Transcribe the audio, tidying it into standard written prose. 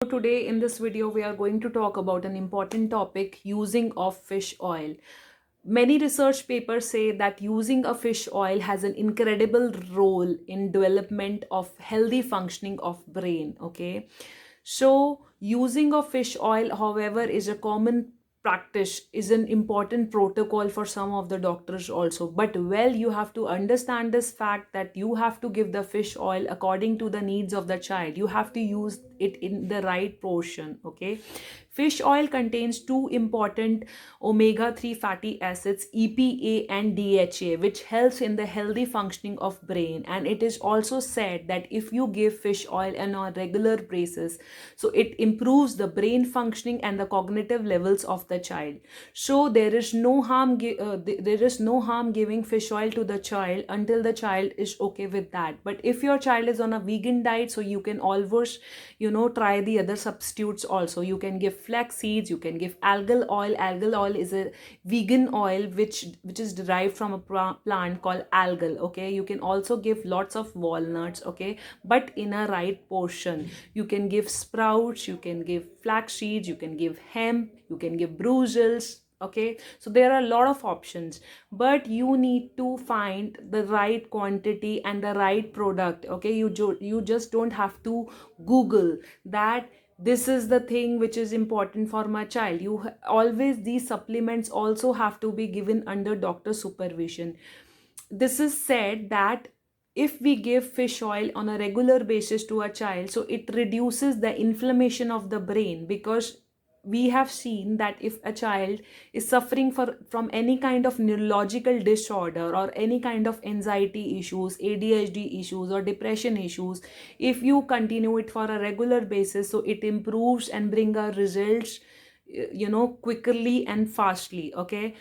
Today in this video we are going to talk about an important topic, using of fish oil. Many research papers say that using a fish oil has an incredible role in development of healthy functioning of brain. Okay, so using of fish oil, however, is a common practice, is an important protocol for some of the doctors also. But well, you have to understand this fact that you have to give the fish oil according to the needs of the child. You have to use it in the right portion. Okay, fish oil contains two important omega-3 fatty acids, EPA and DHA, which helps in the healthy functioning of brain. And it is also said that if you give fish oil on a regular basis, so it improves the brain functioning and the cognitive levels of the child. So there is no harm there is no harm giving fish oil to the child until the child is okay with that. But if your child is on a vegan diet, so you can always try the other substitutes also. You can give flax seeds, you can give algal oil. Algal oil is a vegan oil which is derived from a plant called algal. Okay, you can also give lots of walnuts. Okay, but in a right portion. You can give sprouts, you can give flax seeds, you can give hemp, you can give brussels. Okay, so there are a lot of options, but you need to find the right quantity and the right product. Okay, you just don't have to google that this is the thing which is important for my child. Always, these supplements also have to be given under doctor supervision. This is said that if we give fish oil on a regular basis to a child, so it reduces the inflammation of the brain, because we have seen that if a child is suffering from any kind of neurological disorder or any kind of anxiety issues, ADHD issues or depression issues, if you continue it for a regular basis, so it improves and bring our results quickly and fastly. Okay,